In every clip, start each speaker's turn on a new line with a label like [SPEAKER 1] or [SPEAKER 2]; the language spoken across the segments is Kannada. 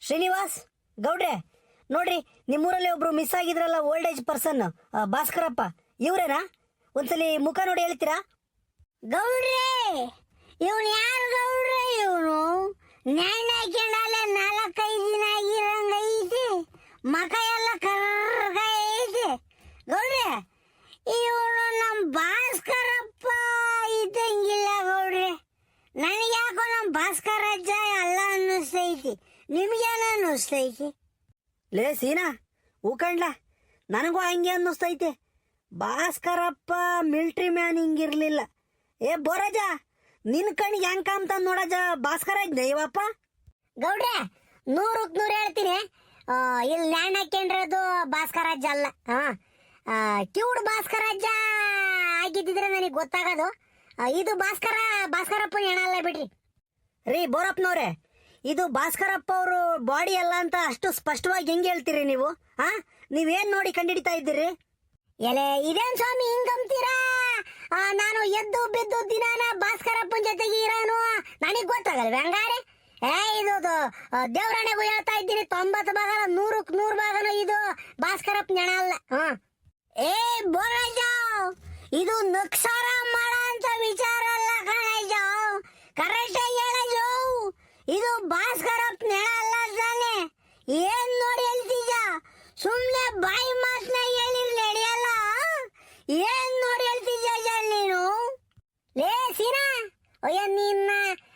[SPEAKER 1] ಶ್ರೀನಿವಾಸ್ ಗೌಡ್ರೆ, ನೋಡ್ರಿ ನಿಮ್ಮೂರಲ್ಲಿ ಒಬ್ರು ಮಿಸ್ ಆಗಿದ್ರಲ್ಲ, ಓಲ್ಡ್ ಏಜ್ ಪರ್ಸನ್ ಭಾಸ್ಕರಪ್ಪ, ಇವರೇನಾ? ಒಂದ್ಸಲಿ ಮುಖ ನೋಡಿ ಹೇಳ್ತೀರಾ?
[SPEAKER 2] ಗೌಡ್ರೆ, ಇವನು ಯಾರು ಗೌಡ್ರೆ? ಇವನು ನೆಣ್ಣ ಹಾಕೊಂಡಾಲೆ 4-5 ದಿನ ಆಗಿರಂಗ ಐತಿ, ಮಕ ಎಲ್ಲ ಕರ್ಗ ಐತಿ. ಗೌಡ್ರೆ, ಇವನು ನಮ್ಮ ಭಾಸ್ಕರಪ್ಪ ಇದ್ದಂಗಿಲ್ಲ ಗೌಡ್ರೆ. ನನಗೆ ಯಾಕೋ ನಮ್ಮ ಭಾಸ್ಕರಜ್ಜ ಎಲ್ಲ ಅನ್ನಿಸ್ತೈತಿ. ನಿಮ್ಗೇನ ಅನ್ನಿಸ್ತೈತಿ?
[SPEAKER 1] ಲೇ ಸೀನಾ, ಹೂಕಂಡ್ಲ, ನನಗೂ ಹಂಗೆ ಅನ್ನಿಸ್ತೈತೆ. ಭಾಸ್ಕರಪ್ಪ ಮಿಲ್ಟ್ರಿ ಮ್ಯಾನ್ ಹಿಂಗಿರ್ಲಿಲ್ಲ. ಏ ಬೋರಾಜ, ನಿನ್ ಕಣ್ಣಿಗೆ ಹೆಂಗ್ ಕಾಮ್ತಾನ ನೋಡಜ ಭಾಸ್ಕರಜ್ಜ ಇವಪ್ಪ.
[SPEAKER 2] ಗೌಡ್ರೆ, 100ಕ್ಕೆ 100 ಹೇಳ್ತೀನಿ. ಇಲ್ಲಿ ಲ್ಯಾಂಡ್ ಹಾಕೊಂಡ್ರದು ಭಾಸ್ಕರಜ್ಜ ಅಲ್ಲ. ಕಿವುಡ್ ಭಾಸ್ಕರಜ್ಜ ಆಗಿದ್ದಿದ್ರೆ ನನಗೆ ಗೊತ್ತಾಗೋದು. ಇದು ಭಾಸ್ಕರಪ್ಪನ ಹೆಣ ಅಲ್ಲ ಬಿಡ್ರಿ.
[SPEAKER 1] ರೀ ಬೋರಪ್ಪನವ್ರೆ, ಇದು ಭಾಸ್ಕರಪ್ಪ ಅವರು ಬಾಡಿ ಅಲ್ಲ ಅಂತ ಅಷ್ಟು ಸ್ಪಷ್ಟವಾಗಿ ಹೆಂಗೆ ಹೇಳ್ತೀರಿ ನೀವು? ನೀವೇನ್ ನೋಡಿ ಕಂಡಿಡಿತಾ ಇದ್ದೀರಿ?
[SPEAKER 2] ಎಲೆ ಇದೇನ್ ಸ್ವಾಮಿ ಹಿಂಗಂತೀರಾ? ನಾನು ಎದ್ದು ಬಿದ್ದು ದಿನಾನ ಭಾಸ್ಕರಪ್ಪನ ಜೊತೆಗೆ ಇರೋನು, ನನಗೆ ಗೊತ್ತಾಗಲ್ವ ಹಂಗಾರೆ? ಇದು ದೇವ್ರಾಣೆಗೂ ಹೇಳ್ತಾ ಇದ್ದೀನಿ, 90 ಭಾಗ 100ಕ್ಕೆ 100 ಭಾಗನು ಇದು ಭಾಸ್ಕರಪ್ಪನ ಹೆಣ ಅಲ್ಲ. ಏ ಬೋರಾಜ, ಇದು ನಕ್ಸಾರ ಮಾಡೋ ಅಂತ ವಿಚಾರ ಅಲ್ಲ ಕಣಜ, ಕರೆಕ್ಟ್ ಆಗಿ ಹೇಳಜ. ಇದು ಭಾಸ್ಕರಪ್ಪನ ಹೆಣ ಅಲ್ಲ ತಾನೆ? ಏನ್ ನೋಡಿ ಹೇಳ್ತೀಜ? ಸುಮ್ನೆ ಬಾಯಿ ಮಾತನ್ನ ಹೇಳಿರ್ ನಡೆಯಲ್ಲ. ಏನ್ ನೋಡಿ ಹೇಳ್ತೀಜ ನೀನು? ಲೇ ಸೀನಾ, ಅಯ್ಯ ನಿನ್ನ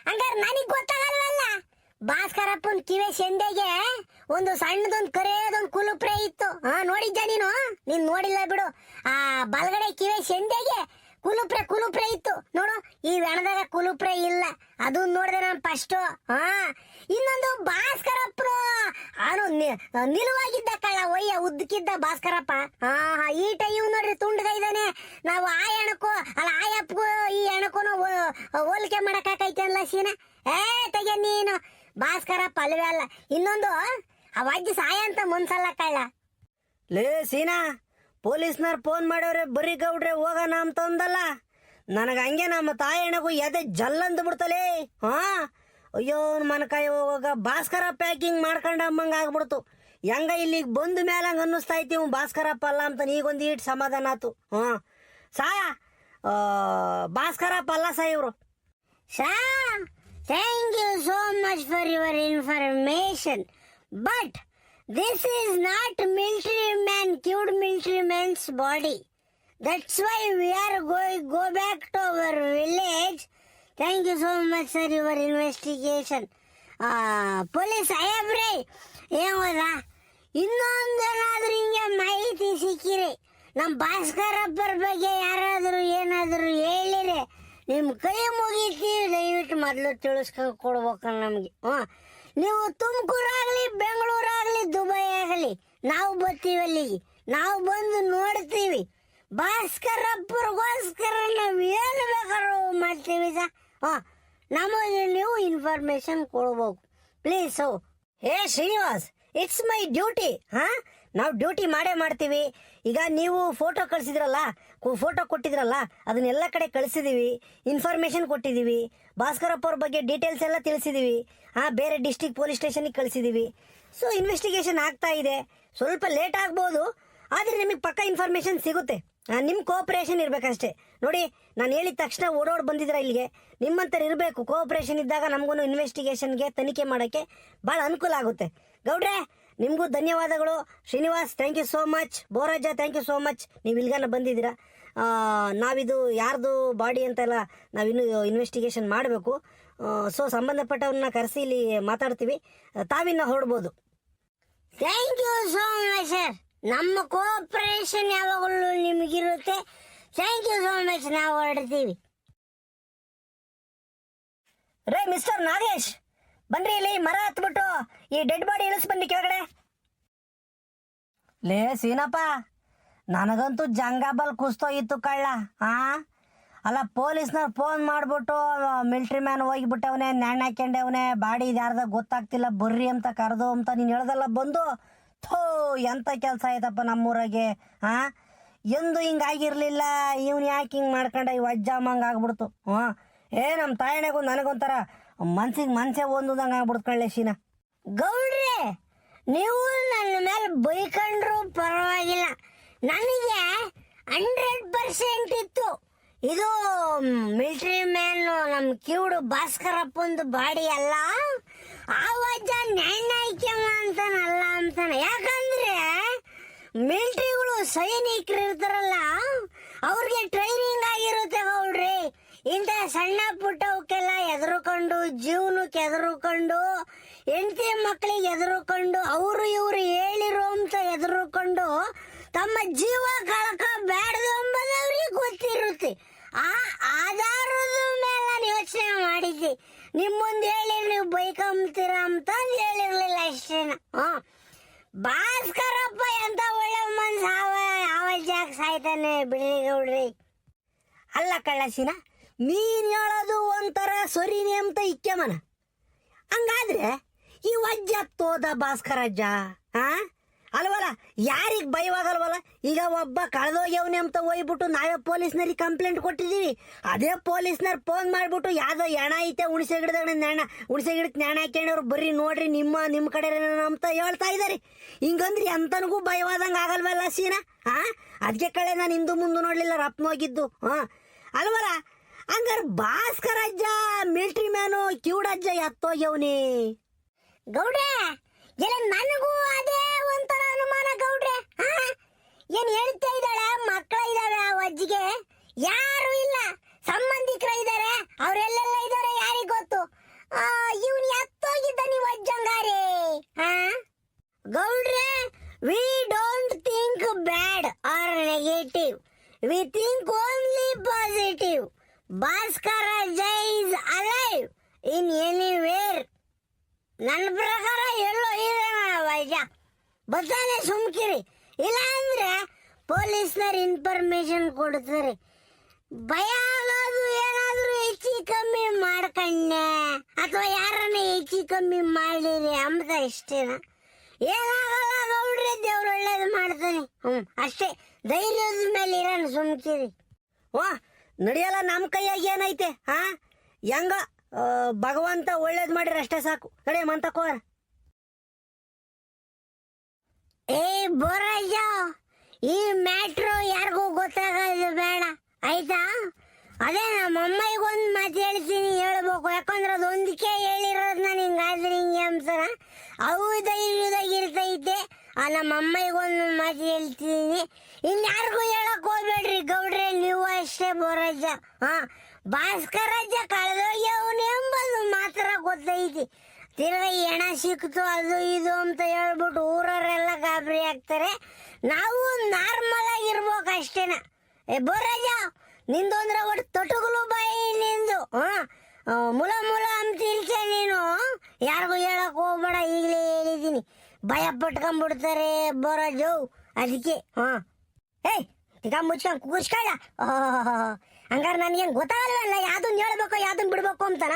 [SPEAKER 2] ಹಂಗಾರೆ ನನಗೆ ಗೊತ್ತಾಗಲ್ವಲ್ಲ. ಭಾಸ್ಕರಪ್ಪನ ಕಿವೆ ಶೆಂಡೆಗೆ ಒಂದು ಸಣ್ಣದೊಂದು ಕರೆಯೋದೊಂದು ಕುಲುಪ್ರೆ ಇತ್ತು. ನೋಡಿದ್ದ ನೀನು? ನೀನ್ ನೋಡಿಲ್ಲ ಬಿಡು. ಆ ಬಲಗಡೆ ಕಿವೆ ಶೆಂಡೆಗೆ ಕುಲುಪ್ರೆ ಇತ್ತು ನೋಡು. ಈ ಹೆಣದಾಗ ಕುಲುಪ್ರೆ ಇಲ್ಲ, ಅದು ನೋಡಿದೆ ನಾನು ಫಸ್ಟ್. ಇನ್ನೊಂದು ಭಾಸ್ಕರಪ್ಪರು ಅವನು ನಿಲುವಾಗಿದ್ದ ಕಳ್ಳ, ಒಯ್ಯ ಉದ್ದಕ್ಕಿದ್ದ ಭಾಸ್ಕರಪ್ಪ. ಈಟ ಇವ್ ನೋಡ್ರಿ ತುಂಡ್ಗ ಇದ್ದಾನೆ. ನಾವು ಆ ಹೆಣಕ್ಕೂ ಅಲ್ಲ, ಆ ಅಪ್ಪಗೂ ಈ ಹೆಣಕ್ಕೂ ಹೋಲಿಕೆ ಮಾಡಕ್ಕಾಕೈತೆ ಅಲ್ಲ ಸೀನಾ? ತೆಗೆ ನೀನು, ಭಾಸ್ಕರಪ್ಪ ಅಲ್ವೇ ಅಲ್ಲ. ಇನ್ನೊಂದು ಆ ವಜ್ಜಿ ಸಾಯ ಅಂತ ಮುನ್ಸಲ್ಲ ಕಳ್ಳ.
[SPEAKER 1] ಲೇ ಸೀನಾ, ಪೊಲೀಸ್ನವ್ರು ಫೋನ್ ಮಾಡೋರೆ ಬರೀ ಗೌಡ್ರೆ ಹೋಗೋಣ ಅಂತಂದಲ್ಲ. ನನಗೆ ಹಂಗೆ ನಮ್ಮ ತಾಯಿ ಹೆಣಗೂ ಎದೆ ಜಲ್ಲಂದು ಬಿಡ್ತಲೇ. ಅಯ್ಯೋ ಮನಕಾಯಿ ಹೋಗ ಭಾಸ್ಕರ ಪ್ಯಾಕಿಂಗ್ ಮಾಡ್ಕೊಂಡಮ್ಮಂಗೆ ಆಗ್ಬಿಡ್ತು. ಹೆಂಗ ಇಲ್ಲಿಗೆ ಬಂದ ಮೇಲೆ ಹಂಗೆ ಅನ್ನಿಸ್ತಾ ಐತಿ ಇವ್ ಭಾಸ್ಕರಪ್ಪ ಅಲ್ಲ ಅಂತ. ಈಗೊಂದು ಈಟ್ ಸಮಾಧಾನ ಆತು. ಸಾಯ ಭಾಸ್ಕರಪ್ಪ ಅಲ್ಲ ಸಾ ಇವರು.
[SPEAKER 2] Thank you so much for your information. But this is not military man, killed military man's body. That's why we are go back to our village. Thank you so much for your investigation. Police ಸಾಹೇಬ್ರೆ, ಏನ್ ಹೋದ? ಇನ್ನೊಂದೇನಾದ್ರೂ ಹಿಂಗೆ ಮಾಹಿತಿ ಸಿಕ್ಕಿರಿ, ನಮ್ಮ ಭಾಸ್ಕರಪ್ಪರ ಬಗ್ಗೆ ಯಾರಾದರೂ ಏನಾದರೂ ಹೇಳಿರಿ, ನಿಮ್ಮ ಕೈ ಮುಗಿತೀವಿ. ದಯವಿಟ್ಟು ಮೊದಲು ತಿಳಿಸ್ಕೊಂಡು ಕೊಡ್ಬೇಕು ನಮಗೆ. ನೀವು ತುಮಕೂರಾಗಲಿ, ಬೆಂಗಳೂರಾಗಲಿ, ದುಬೈ ಆಗಲಿ, ನಾವು ಬರ್ತೀವಿ ಅಲ್ಲಿಗೆ. ನಾವು ಬಂದು ನೋಡ್ತೀವಿ. ಭಾಸ್ಕರಪ್ಪರಿಗೋಸ್ಕರ ನಾವು ಏನು ಬೇಕಾದ್ರೂ ಮಾಡ್ತೀವಿ ಸಾ. ನಮಗೆ ನೀವು ಇನ್ಫಾರ್ಮೇಶನ್ ಕೊಡ್ಬೇಕು ಪ್ಲೀಸ್.
[SPEAKER 1] ಹೇ ಶ್ರೀನಿವಾಸ್, ಇಟ್ಸ್ ಮೈ ಡ್ಯೂಟಿ. ನಾವು ಡ್ಯೂಟಿ ಮಾಡೇ ಮಾಡ್ತೀವಿ. ಈಗ ನೀವು ಫೋಟೋ ಕಳಿಸಿದ್ರಲ್ಲ, ಫೋಟೋ ಕೊಟ್ಟಿದ್ರಲ್ಲ, ಅದನ್ನೆಲ್ಲ ಕಡೆ ಕಳಿಸಿದೀವಿ, ಇನ್ಫಾರ್ಮೇಶನ್ ಕೊಟ್ಟಿದ್ದೀವಿ. ಭಾಸ್ಕರಪ್ಪ ಅವ್ರ ಬಗ್ಗೆ ಡೀಟೇಲ್ಸ್ ಎಲ್ಲ ತಿಳಿಸಿದೀವಿ. ಬೇರೆ ಡಿಸ್ಟಿಕ್ ಪೊಲೀಸ್ ಸ್ಟೇಷನ್ಗೆ ಕಳಿಸಿದೀವಿ. ಸೊ ಇನ್ವೆಸ್ಟಿಗೇಷನ್ ಆಗ್ತಾ ಇದೆ. ಸ್ವಲ್ಪ ಲೇಟ್ ಆಗ್ಬೋದು, ಆದರೆ ನಿಮಗೆ ಪಕ್ಕ ಇನ್ಫಾರ್ಮೇಶನ್ ಸಿಗುತ್ತೆ. ನಿಮ್ಮ ಕೋಆಪರೇಷನ್ ಇರಬೇಕಷ್ಟೇ. ನೋಡಿ, ನಾನು ಹೇಳಿದ ತಕ್ಷಣ ಓಡೋಡ್ ಬಂದಿದ್ರ ಇಲ್ಲಿಗೆ. ನಿಮ್ಮಂತರ ಇರಬೇಕು. ಕೋಆಪರೇಷನ್ ಇದ್ದಾಗ ನಮಗೂ ಇನ್ವೆಸ್ಟಿಗೇಷನ್ಗೆ, ತನಿಖೆ ಮಾಡೋಕ್ಕೆ ಭಾಳ ಅನುಕೂಲ ಆಗುತ್ತೆ. ಗೌಡ್ರೆ, ನಿಮಗೂ ಧನ್ಯವಾದಗಳು. Srinivas, thank you so much. ಬೋರಾಜ, ಥ್ಯಾಂಕ್ ಯು ಸೋ ಮಚ್. ನೀವು ಇಲ್ಗಾನ ಬಂದಿದ್ದೀರಾ. ನಾವಿದು ಯಾರ್ದು ಬಾಡಿ ಅಂತೆಲ್ಲ ನಾವಿನ್ನು ಇನ್ವೆಸ್ಟಿಗೇಷನ್ ಮಾಡಬೇಕು. ಸೊ ಸಂಬಂಧಪಟ್ಟವ್ರನ್ನ ಕರೆಸಿ ಇಲ್ಲಿ ಮಾತಾಡ್ತೀವಿ. ತಾವಿನ್ನ ಹೊರಡ್ಬೋದು.
[SPEAKER 2] Thank you so much sir. ನಮ್ಮ ಕೋಆಪರೇಷನ್ ಯಾವಾಗಲೂ ನಿಮಗಿರುತ್ತೆ. Thank you so much. ನಾವು ಹೊರಡ್ತೀವಿ.
[SPEAKER 1] ರೇ ಮಿಸ್ಟರ್ ನಾಗೇಶ್, ಬನ್ರಿ ಇಲ್ಲಿ. ಮರ ಹತ್ಬಿಟ್ಟು ಈ ಡೆಡ್ ಬಾಡಿ ಇಳಿಸ್ ಬನ್ನಿ ಕೆಳಗಡೆ. ಲೇ ಸೀನಪ್ಪ, ನನಗಂತೂ ಜಂಗಾಬಲ್ ಕುಸ್ತೋ ಇತ್ತು ಕಳ್ಳ. ಅಲ್ಲ, ಪೊಲೀಸ್ನವ್ರು ಫೋನ್ ಮಾಡ್ಬಿಟ್ಟು ಮಿಲ್ಟ್ರಿ ಮ್ಯಾನ್ ಹೋಗಿಬಿಟ್ಟವನೆ, ನೆಣ್ಣ ಹಾಕ್ಯಂಡವನೆ, ಬಾಡಿ ಯಾರ್ದಾಗ ಗೊತ್ತಾಗ್ತಿಲ್ಲ, ಬರ್ರಿ ಅಂತ ಕರೆದು ಅಂತ ನೀನು ಹೇಳ್ದಲ್ಲ ಬಂದು. ಥೋ, ಎಂಥ ಕೆಲಸ ಆಯ್ತಪ್ಪ ನಮ್ಮೂರಾಗೆ. ಎಂದು ಹಿಂಗಾಗಿರ್ಲಿಲ್ಲ. ಇವ್ನು ಯಾಕೆ ಹಿಂಗೆ ಮಾಡ್ಕೊಂಡ ಈ ವಜ್ಜಾಮಂಗೆ ಆಗ್ಬಿಡ್ತು. ನಮ್ಮ ತಾಯಣೆಗೂ ನನಗೊಂಥರ ಮನ್ಸಿಗೆ ಮನ್ಸೆ ಒಂದಂಗೆ ಆಗ್ಬಿಡ್ತು ಕಳ್ಳೆ ಶೀನಾ.
[SPEAKER 2] ಗೌಡ್ರೆ, ನೀವು ನನ್ನ ಮೇಲೆ ಬೈಕೊಂಡ್ರು ಪರವಾಗಿಲ್ಲ, ನನಗೆ 100% ಇತ್ತು. ಇದು ಮಿಲಿಟರಿ ಮ್ಯಾನ್ ನಮ್ ಕಿವುಡು ಭಾಸ್ಕರಪ್ಪಂದು ಬಾಡಿ ಅಲ್ಲ, ಆವಾಜ ನ್ಯಾಯ್ಕ್ಯಮ ಅಂತಾನಲ್ಲ ಅಂತಾನೆ. ಯಾಕಂದ್ರೆ ಮಿಲಿಟರಿಗಳು ಸೈನಿಕರು ಇರ್ತಾರಲ್ಲ, ಅವ್ರಿಗೆ ಟ್ರೈನಿಂಗ್ ಆಗಿರುತ್ತೆ ಗೌಡ್ರಿ. ಇಂಥ ಸಣ್ಣ ಪುಟ್ಟವಕ್ಕೆಲ್ಲ ಎದುರುಕೊಂಡು, ಜೀವನಕ್ಕೆ ಎದುರುಕೊಂಡು, ಹೆಂಡತಿ ಮಕ್ಕಳಿಗೆ ಎದುರುಕೊಂಡು, ಅವರು ಇವರು ಹೇಳಿರೋ ಅಂತ ಎದುರುಕೊಂಡು ತಮ್ಮ ಜೀವ ಕಳ್ಕೋಬೇಡ್ದು ಎಂಬುದು ಅವ್ರಿಗೆ ಗೊತ್ತಿರುತ್ತೆ. ಆ ಆಧಾರದ ಮೇಲೆ ನಾನು ಯೋಚನೆ ಮಾಡಿದ್ದೆ. ನಿಮ್ಮ ಮುಂದೆ ಹೇಳಿ ನೀವು ಬೈಕೊಂತೀರ ಅಂತ ಹೇಳಿರ್ಲಿಲ್ಲ ಅಷ್ಟೇನ. ಭಾಸ್ಕರಪ್ಪ ಎಂತ ಒಳ್ಳೆ ಮನ್ಸು, ಯಾವ ಜಾಗ ಸಾಯ್ತಾನೆ ಬಿಡಿ ಗೌಡ್ರಿ.
[SPEAKER 1] ಅಲ್ಲ ಕಳ್ಳಸಿನ, ನೀನ್ ಹೇಳೋದು ಒಂಥರ ಸೊರಿನಿ ಅಂತ ಇಕ್ಕೆಮನ. ಹಂಗಾದ್ರೆ ಈ ವಜ್ಜ ತೋದ ಭಾಸ್ಕರಜ್ಜ ಅಲ್ವಲ್ಲ, ಯಾರಿಗ್ ಭಯವಾಗಲ್ವಲ್ಲ? ಈಗ ಒಬ್ಬ ಕಳೆದೋಗ್ಯವನೆ ಅಂತ ಹೋಗ್ಬಿಟ್ಟು ನಾವೇ ಪೊಲೀಸ್ನರಿಗೆ ಕಂಪ್ಲೇಂಟ್ ಕೊಟ್ಟಿದೀವಿ. ಅದೇ ಪೊಲೀಸ್ನವ್ರು ಫೋನ್ ಮಾಡ್ಬಿಟ್ಟು ಯಾವ್ದೋ ಹೆಣ ಐತೆ ಹುಣಸೆ ಗಿಡದಾಗ ಹುಣಸೆ ಗಿಡಕ್ಕೆ ನ್ಯಾಣ ಹಾಕ್ಯಂಡವ್ರು ಬರ್ರಿ ನೋಡ್ರಿ ನಿಮ್ಮ ಕಡೆ ಅಂತ ಹೇಳ್ತಾ ಇದಾರೆ. ಹಿಂಗಂದ್ರಿ ಎಂತನಿಗೂ ಭಯವಾದಂಗ ಆಗಲ್ವಲ್ಲ ಸೀನಾ? ಅದಕ್ಕೆ ಕಳೆ ನಾನು ಹಿಂದು ಮುಂದೆ ನೋಡ್ಲಿಲ್ಲ, ರಪ್ನೋಗಿದ್ದು. ಅಲ್ವಲ್ಲ, ಹಂಗಾರೆ ಭಾಸ್ಕರಜ್ಜ ಮಿಲಿಟರಿ ಮ್ಯಾನು ಕಿವುಡಜ್ಜ ಎತ್ತೋಗ್ಯವನಿ.
[SPEAKER 2] ಗೌಡ್ರೆ, ಎಲ್ಲ ನನಗೂ ಅದೇ ಒಂಥರ ಅನುಮಾನ ಗೌಡ್ರೆ. ಏನ್ ಹೇಳ್ತಾ ಇದ್ದಾಳೆ? ಮಕ್ಕಳ ಇದಾವೆ ಆ ಅಜ್ಜಿಗೆ? ಯಾರು ಇಲ್ಲ, ಸಂಬಂಧಿಕರ ಇದಾರೆ, ಅವ್ರೆಲ್ಲೆಲ್ಲ ಇದಾರೆ ಯಾರಿಗ್ ಗೊತ್ತು. ಇವನ್ ಎತ್ತೋಗಿದ್ದ ನೀವು ಅಜ್ಜಂಗಾರೆ. ಗೌಡ್ರೆ, we don't think bad or negative, we think only positive. ಭಾಸ್ಕರಜ್ಜ ಇಸ್ ಅಲೈವ್ ಇನ್ ಎನಿವೇರ್. ನನ್ನ ಪ್ರಕಾರ ಎಲ್ಲೋ ಇದೆ ವೈಜ, ಬತ್ತಾನೆ ಸುಮ್ಕಿರಿ. ಇಲ್ಲ ಅಂದ್ರೆ ಪೊಲೀಸ್ನವ್ರು ಇನ್ಫಾರ್ಮೇಶನ್ ಕೊಡ್ತಾರೆ. ಭಯ ಆಗೋದು ಏನಾದ್ರೂ ಹೆಚ್ಚು ಕಮ್ಮಿ ಮಾಡ್ಕಣ್ಣೆ, ಅಥವಾ ಯಾರನ್ನ ಹೆಚ್ಚು ಕಮ್ಮಿ ಮಾಡಿರಿ ಅಂಬ ಇಷ್ಟೇನ. ಏನಾಗಲ್ಲ ಗೌಡ್ರೆ, ದೇವ್ರು ಒಳ್ಳೇದು ಮಾಡ್ತಾನೆ. ಅಷ್ಟೇ, ಧೈರ್ಯದ ಮೇಲೆ ಇರೋಣ, ಸುಮ್ಕಿರಿ.
[SPEAKER 1] ನಡೆಯಲ್ಲ, ನಮ್ಮ ಕೈಯಾಗ ಏನೈತೆ? ಹೆಂಗ ಭಗವಂತ ಒಳ್ಳೇದ್ ಮಾಡಿರ ಅಷ್ಟೇ ಸಾಕು. ಕಡೆ ಮಂತಕೋರ.
[SPEAKER 2] ಏ ಬೋರಾಜ, ಈ ಮ್ಯಾಟ್ರು ಯಾರಿಗೂ ಗೊತ್ತಾಗೋದು ಬೇಡ ಆಯ್ತಾ? ಅದೇ ನಮ್ಮ ಅಮ್ಮಗೊಂದು ಮಾತು ಹೇಳ್ತೀನಿ, ಹೇಳ್ಬೇಕು. ಯಾಕಂದ್ರೆ ಅದು ಒಂದಕ್ಕೆ ಹೇಳಿರೋದು ನಾನು ಹಿಂಗಾದ್ರೆ ಹಿಂಗೆ ಅಂತಾರ, ಅವು ಧೈರ್ಯದಾಗಿರ್ತೈತೆ. ನಮ್ಮ ಅಮ್ಮಗೊಂದು ಮಾತು ಹೇಳ್ತೀನಿ, ಇನ್ಯಾರಿಗೂ ಹೇಳಕ್ ಹೋಗ್ಬೇಡ್ರಿ ಗೌಡ್ರೆ, ನೀವು ಅಷ್ಟೇ. ಬೋರಾಜ, ಭಾಸ್ಕರಜ್ಜ ಕಳೆದೋಗ್ಯವನು ಎಂಬುದು ಮಾತ್ರ ಗೊತ್ತೈತಿ. ತಿರ್ಗ ಹೆಣ ಸಿಕ್ತು ಅದು ಇದು ಅಂತ ಹೇಳ್ಬಿಟ್ಟು ಊರವರೆಲ್ಲ ಗಾಬರಿ ಆಗ್ತಾರೆ. ನಾವು ನಾರ್ಮಲ್ ಆಗಿರ್ಬೇಕು ಅಷ್ಟೇನ. ಬೋರಾಜ, ನಿಂದು ಅಂದ್ರೆ ಒಟ್ಟು ತೊಟುಗುಲು ಬಾಯಿ ನಿಂದು. ಮುಲ ಅಂತಿರ್ಚೆ ನೀನು. ಯಾರಿಗೂ ಹೇಳಕ್ ಹೋಗ್ಬೇಡ, ಈಗಲೇ ಹೇಳಿದೀನಿ, ಭಯ ಪಟ್ಕೊಂಡ್ಬಿಡ್ತಾರೆ ಬೋರಾಜು. ಅದಕ್ಕೆ ಏಯ್ ಈಗ ಮುಚ್ಕೊಂಡ್ ಕೂರ್ಸ್ಕೊಳ್ಳ. ಹಂಗಾರೆ ನನಗೇನು ಗೊತ್ತಾಗಲ್ವಲ್ಲ ಯಾವ್ದನ್ ಹೇಳ್ಬೇಕು ಯಾವ್ದನ್ ಬಿಡ್ಬೇಕು ಅಂತಾನ.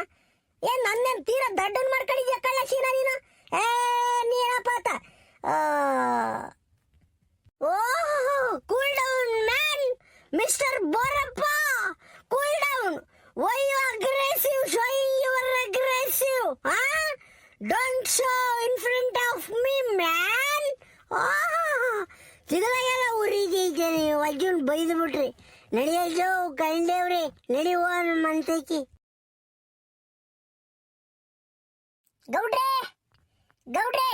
[SPEAKER 2] ಏನ್ ನನ್ನೇನ್ ತೀರಾ ದಡ್ಡನ್ ಮಾಡ್ಕೊಂಡಿದ್ಯಾ ಕಳ್ಳ ಸೀನಾ ನೀನು? ನೀನಪ್ಪ. Cool down man, mister Borappa, cool down. Why you aggressive? Show your aggressive. Don't show in front of me man. ಸಿಗಲಾಗೆಲ್ಲ ಉರಿದೈತೆ, ನೀವು ಅಜ್ಜನ್ ಬೈದು ಬಿಟ್ರಿ. ನಡೆಯಲ್ಜೋ ಕಂಡೇವ್ರಿ, ನಡೆಯುವ ಮಂತೈಕಿ. ಗೌಡ್ರೆ ಗೌಡ್ರೆ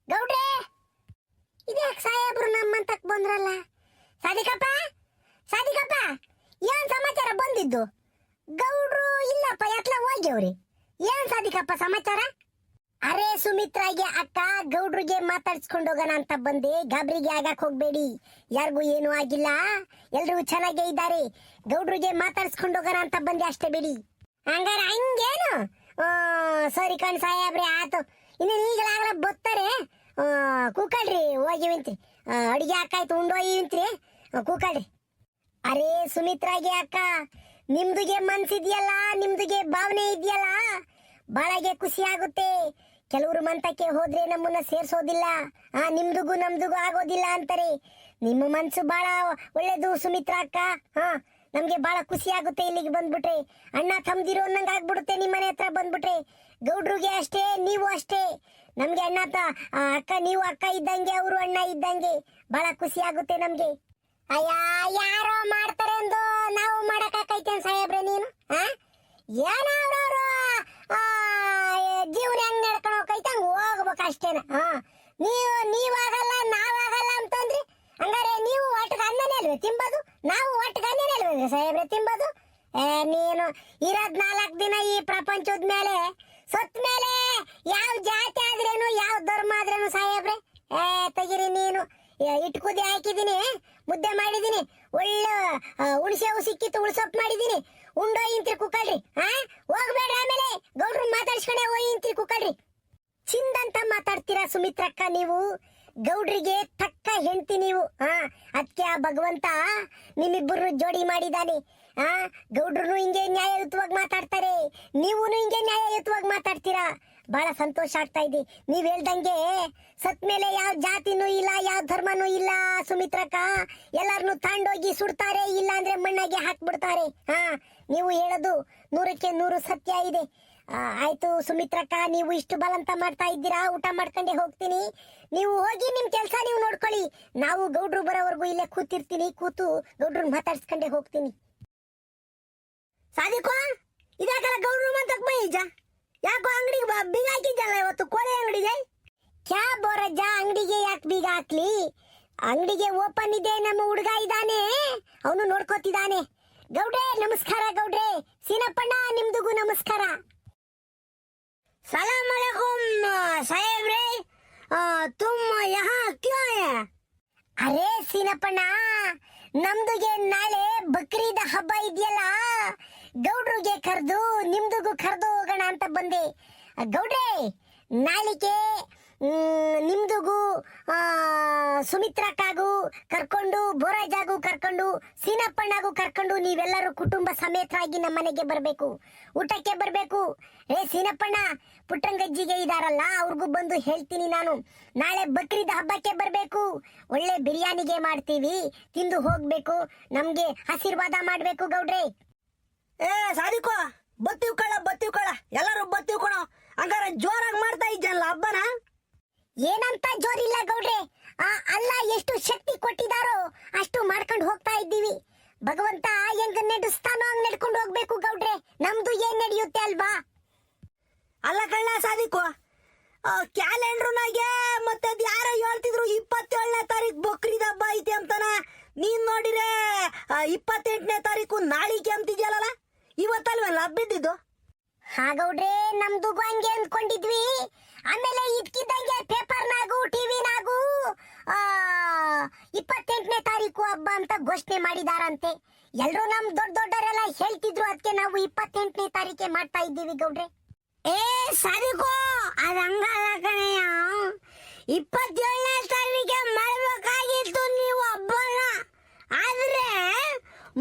[SPEAKER 2] ಗೌಡ್ರೆ, ಇದ್ಯಾಕೆ ಸಾಹೇಬ್ರು ನಮ್ಮಂತಕ್ ಬಂದ್ರಲ್ಲ? ಸಾದಿಕಪ್ಪ ಸಾದಿಕಪ್ಪ, ಏನ್ ಸಮಾಚಾರ ಬಂದಿದ್ದು? ಗೌಡ್ರು ಇಲ್ಲಪ್ಪ, ಎತ್ಲ ಹೋಗ್ಯವ್ರಿ. ಏನ್ ಸಾದಿಕಪ್ಪ ಸಮಾಚಾರ? ಅರೆ ಸುಮಿತ್ರಾಗೆ ಅಕ್ಕ, ಗೌಡ್ರಿಗೆ ಮಾತಾಡ್ಸ್ಕೊಂಡು ಹೋಗೋಣ ಅಂತ ಬಂದೆ. ಗಾಬರಿಗೆ ಆಗಕ್ ಹೋಗ್ಬೇಡಿ, ಯಾರಿಗೂ ಏನು ಆಗಿಲ್ಲ, ಎಲ್ರೂ ಚೆನ್ನಾಗೇ ಇದ್ದಾರೆ. ಗೌಡ್ರಿಗೆ ಮಾತಾಡ್ಸ್ಕೊಂಡು ಹೋಗೋಣ ಅಂತ ಬಂದೆ ಅಷ್ಟೇ ಬಿಡಿ. ಹಂಗಾರ ಹಂಗೇನು? ಸರಿ ಕಣ್ ಸಾಹೇಬ್ರೆ, ಆತು. ಇನ್ನು ಈಗಲಾಗ್ಲ ಬರ್ತಾರೆ, ಕೂಕಳ್ರಿ, ಹೋಗಿವಂತ್ರಿ. ಅಡಿಗೆ ಹಾಕಾಯ್ತು, ಉಂಡೋಗಿವಂತ್ರಿ, ಕೂಕಳ್ರಿ. ಅರೆ ಸುಮಿತ್ರಾಗೆ ಅಕ್ಕ, ನಿಮ್ದುಗೆ ಮನ್ಸಿದ್ಯಲ್ಲ, ನಿಮ್ದುಗೆ ಭಾವನೆ ಇದೆಯಲ್ಲ, ಬಾಳಗೆ ಖುಷಿ ಆಗುತ್ತೆ. ಕೆಲವರು ಮಂತಕ್ಕೆ ಹೋದ್ರೆ ನಮ್ಮನ್ನ ಸೇರ್ಸೋದಿಲ್ಲ, ನಿಮ್ದುಗೂ ನಮ್ದುಗೂ ಆಗೋದಿಲ್ಲ ಅಂತಾರೆ. ನಿಮ್ಮ ಮನ್ಸು ಬಹಳ ಒಳ್ಳೇದು ಸುಮಿತ್ರಾ ಅಕ್ಕ. ನಮ್ಗೆ ಬಹಳ ಖುಷಿ ಆಗುತ್ತೆ ಇಲ್ಲಿಗೆ ಬಂದ್ಬಿಟ್ರೆ. ಅಣ್ಣ ತಮ್ದಿರೋ ಅನ್ನಂಗೆ ಆಗ್ಬಿಡುತ್ತೆ ನಿಮ್ಮನೆ ಹತ್ರ ಬಂದ್ಬಿಟ್ರೆ. ಗೌಡ್ರಿಗೆ ಅಷ್ಟೇ, ನೀವು ಅಷ್ಟೇ. ನಮ್ಗೆ ಅಕ್ಕ ನೀವು ಅಕ್ಕ ಇದ್ದಂಗೆ ಅವರು ಅಣ್ಣ ಇದ್ದಂಗೆ ಬಹಳ ಖುಷಿ ಆಗುತ್ತೆ ನಮ್ಗೆ. ಅಯ್ಯ ಯಾರೋ ಮಾಡ್ತಾರೆ ಅಂದು ನಾವು ಮಾಡಕ್ಕಾಕೈತೆ ಸಾಹೇಬ್ರೆ ನೀನು ಏನೋ ಅವ್ರವ್ರು ಜೀವನ ಹೆಂಗ್ ನಡ್ಕೊಂಡು ಹೋಗೈತೆ ಹಂಗ ಹೋಗ್ಬೇಕು ಅಷ್ಟೇನ. ನೀವಾಗಲ್ಲ ನಾವಾಗಲ್ಲ ಅಂತಂದ್ರಿ ಹಂಗಾರೆ ನೀವು ಒಟ್ಟಿಗೆ ಅನ್ನನೇ ಅಲ್ವೇ ತಿಂಬೋದು, ನಾವು ಒಟ್ಟಿಗೆ ಅನ್ನನೇ ಅಲ್ವೇ ಸಾಹೇಬ್ರೆ ತಿಂಬೋದು. ನೀನು ಇರೋದ್ 4 ದಿನ ಈ ಪ್ರಪಂಚದ ಮೇಲೆ, ಸತ್ ಮೇಲೆ ಯಾವ ಜಾತಿ ಆದ್ರೇನು ಯಾವ ಧರ್ಮ ಆದ್ರೇನು ಸಾಹೇಬ್ರೆ ತೆಗಿರಿ. ನೀನು ಇಟ್ಕುದಿ ಹಾಕಿದೀನಿ, ಮುದ್ದೆ ಮಾಡಿದೀನಿ, ಒಳ್ಳೆ ಹುಣಸೆವು ಸಿಕ್ಕಿತ್ತು ಉಳ್ಸೊಪ್ಪು ಮಾಡಿದೀನಿ, ಉಂಡೋ ಇಂತ್ರಿ ಕುಕ್ಕಳ್ರಿ. ಹೋಗ್ಬೇಡ್ರಿ ಆಮೇಲೆ ಗೌಡ್ರು ಮಾತಾಡ್ಸ್ಕೊಂಡೆ ಹೋಗಿ ಇಂತ್ರಿ ಕುಕ್ಕಳ್ರಿ. ಚಿಂದಂತ ಮಾತಾಡ್ತೀರಾ ಸುಮಿತ್ರಕ್ಕ ನೀವು, ಗೌಡ್ರಿಗೆ ತಕ್ಕ ಹೆಂಡ್ತಿ ನೀವು. ಅದಕ್ಕೆ ಆ ಭಗವಂತ ನಿಮ್ಮಿಬ್ಬರು ಜೋಡಿ ಮಾಡಿದಾನೆ. ಗೌಡ್ರು ಹಿಂಗೆ ನ್ಯಾಯಯುತವಾಗಿ ಮಾತಾಡ್ತಾರೆ, ನೀವು ಹಿಂಗೆ ನ್ಯಾಯಯುತವಾಗಿ ಮಾತಾಡ್ತೀರಾ. ಬಹಳ ಸಂತೋಷ ಆಗ್ತಾ ಇದೆ. ನೀವ್ ಹೇಳ್ದಂಗೆ ಸತ್ ಮೇಲೆ ಯಾವ ಜಾತಿನೂ ಇಲ್ಲ, ಯಾವ ಧರ್ಮನೂ ಇಲ್ಲ ಸುಮಿತ್ರಕ್ಕ. ಎಲ್ಲಾರನ್ನು ತಾಂಡೋಗಿ ಸುಡ್ತಾರೆ, ಇಲ್ಲ ಅಂದ್ರೆ ಮಣ್ಣಾಗೆ ಹಾಕ್ಬಿಡ್ತಾರೆ. ನೀವು ಹೇಳೋದು 100ಕ್ಕೆ 100 ಸತ್ಯ ಇದೆ. ಆಯ್ತು ಸುಮಿತ್ರಕ್ಕ, ನೀವು ಇಷ್ಟು ಬಲಂತ ಮಾಡ್ತಾ ಇದ್ದೀರಾ, ಊಟ ಮಾಡ್ಕೊಂಡೆ ಹೋಗ್ತೀನಿ. ನೀವು ಹೋಗಿ ನಿಮ್ ಕೆಲ್ಸ ನೀವು ನೋಡ್ಕೊಳ್ಳಿ. ನಾವು ಗೌಡ್ರು ಬರೋವರೆಗೂ ಇಲ್ಲೇ ಕೂತಿರ್ತೀನಿ, ಕೂತು ಗೌಡ್ರನ್ನ ಮಾತಾಡ್ಸ್ಕೊಂಡೆ ಹೋಗ್ತೀನಿ. ಸಾದಿಕೋ ಇದಾಕಲ್ಲ ಗೌಡ್ರು ಮಂತಕ್ ಬೈಜ ಯಾಕೋ ಅಂಗಡಿಗೆ ಬೀಗ ಹಾಕಿದ್ದಲ್ಲ ಇವತ್ತು ಕೋಳಿ ಅಂಗಡಿಗೆ. ಕ್ಯಾ ಬೋರಜ್ಜ, ಅಂಗಡಿಗೆ ಯಾಕೆ ಬೀಗ ಹಾಕ್ಲಿ? ಅಂಗಡಿಗೆ ಓಪನ್ ಇದೆ, ನಮ್ಮ ಹುಡುಗ ಇದ್ದಾನೆ, ಅವನು ನೋಡ್ಕೋತಿದ್ದಾನೆ. ಗೌಡ್ರೆ ನಮಸ್ಕಾರ. ಗೌಡ್ರೆ ಸೀನಪ್ಪಣ್ಣ ನಿಮ್ದುಗೂ ನಮಸ್ಕಾರ. ಸಲಾಮ್ ಅಲೈಕುಂ ಸಾಹೇಬ್ರೆ, ತುಮ್ ಯಹಾ ಕ್ಯಾ ಹೈ? ಅರೇ ಸೀನಪ್ಪಣ್ಣ, ನಮ್ದುಗೆ ನಾಳೆ ಬಕ್ರೀದ್ ಹಬ್ಬ ಇದೆಯಲ್ಲ, ಗೌಡ್ರಿಗೆ ಕರೆದು ನಿಮ್ದುಗೂ ಕರೆದು ಹೋಗೋಣ ಅಂತ ಬಂದೆ. ಗೌಡ್ರೆ ನಾಳಿಗೆ ನಿಮ್ದುಗೂ ಸುಮಿತ್ರಕ್ಕಾಗೂ ಕರ್ಕೊಂಡು, ಬೋರಾಜಾಗೂ ಕರ್ಕೊಂಡು, ಸೀನಪ್ಪಣ್ಣಗೂ ಕರ್ಕೊಂಡು ನೀವೆಲ್ಲರೂ ಕುಟುಂಬ ಸಮೇತರಾಗಿ ನಮ್ಮ ಮನೆಗೆ ಬರಬೇಕು, ಊಟಕ್ಕೆ ಬರಬೇಕು. ಸೀನಪ್ಪಣ್ಣ ಪುಟ್ಟಂಗಜ್ಜಿಗೆ ಇದಾರಲ್ಲ, ಅವ್ರಿಗೂ ಬಂದು ಹೇಳ್ತೀನಿ ನಾನು, ನಾಳೆ ಬಕ್ರೀದ್ ಹಬ್ಬಕ್ಕೆ ಬರಬೇಕು. ಒಳ್ಳೆ ಬಿರಿಯಾನಿಗೆ ಮಾಡ್ತೀವಿ, ತಿಂದು ಹೋಗ್ಬೇಕು, ನಮ್ಗೆ ಆಶೀರ್ವಾದ ಮಾಡ್ಬೇಕು ಗೌಡ್ರೆ.
[SPEAKER 1] ಸಾದಿಕೋ ಬತ್ತೀವ್ ಕಳ ಎಲ್ಲರೂ ಬತ್ತೀವ್ ಕಣ. ಹಂಗಾರ ಜೋರಾಗಿ ಮಾಡ್ತಾ ಇದ್ದಲ್ಲ ಹಬ್ಬನ.
[SPEAKER 2] ಏನಂತ ಜೋರಿಲ್ಲ ಗೌಡ್ರೆ, ಅಲ್ಲ ಎಷ್ಟು ಶಕ್ತಿ ಕೊಟ್ಟಿದಾರೋ ಅಷ್ಟು ಮಾಡ್ಕೊಂಡು ಹೋಗ್ತಾ ಇದ್ದೀವಿ. ಭಗವಂತ ಹೆಂಗ್ ನಡೆಸ್ತಾನೋ ಹಂಗ್ ನಡ್ಕೊಂಡು ಹೋಗ್ಬೇಕು ಗೌಡ್ರೆ, ನಮ್ದು ಏನ್ ನಡೆಯುತ್ತೆ ಅಲ್ವಾ?
[SPEAKER 1] ಅಲ್ಲ ಕಳ್ಳ ಸಾದಿಕೋ, ಕ್ಯಾಲೆಂಡ್ರುನಾಗೆ ಮತ್ತೆ ಅದ್ ಯಾರೋ ಹೇಳ್ತಿದ್ರು 27ನೇ ತಾರೀಕು ಬಕ್ರೀದ್ ಹಬ್ಬ ಐತಿ ಅಂತಾನ. ನೀನ್ ನೋಡಿರೆ 28ನೇ ತಾರೀಕು ನಾಳಿಕೆ ಅಂತಿದ್ಯಲ್ಲ, ಇವತ್ತಲ್ವಲ್ಲ ಹಬ್ಬಿದ್ದು?
[SPEAKER 2] ಗೌಡ್ರೆ ನಮ್ದು ಹಂಗೆ ಅಂದ್ಕೊಂಡಿದ್ವಿ. ಆಮೇಲೆ ಇದ್ಕಿದ್ದಂಗೆ ಪೇಪರ್ನಾಗೂ ಟಿವಿನಾಗೂ 28ನೇ ತಾರೀಕು ಹಬ್ಬ ಅಂತ ಘೋಷಣೆ ಮಾಡಿದಾರಂತೆ. ಎಲ್ರು ನಮ್ ದೊಡ್ಡವರೆಲ್ಲ ಹೇಳ್ತಿದ್ರು, ಅದಕ್ಕೆ ನಾವು 28ನೇ ತಾರೀಕೆ ಮಾಡ್ತಾ ಇದ್ದೀವಿ ಗೌಡ್ರೆ.
[SPEAKER 1] ಸಾದಿಕೋ ಅದ ಹಂಗಲ್ಲ ಕಣಯ್ಯ, 27ನೇ ತಾರೀಕೆ ಮಾಡ್ಬೇಕಾಗಿತ್ತು ನೀವು ಹಬ್ಬನ. ಆದ್ರೆ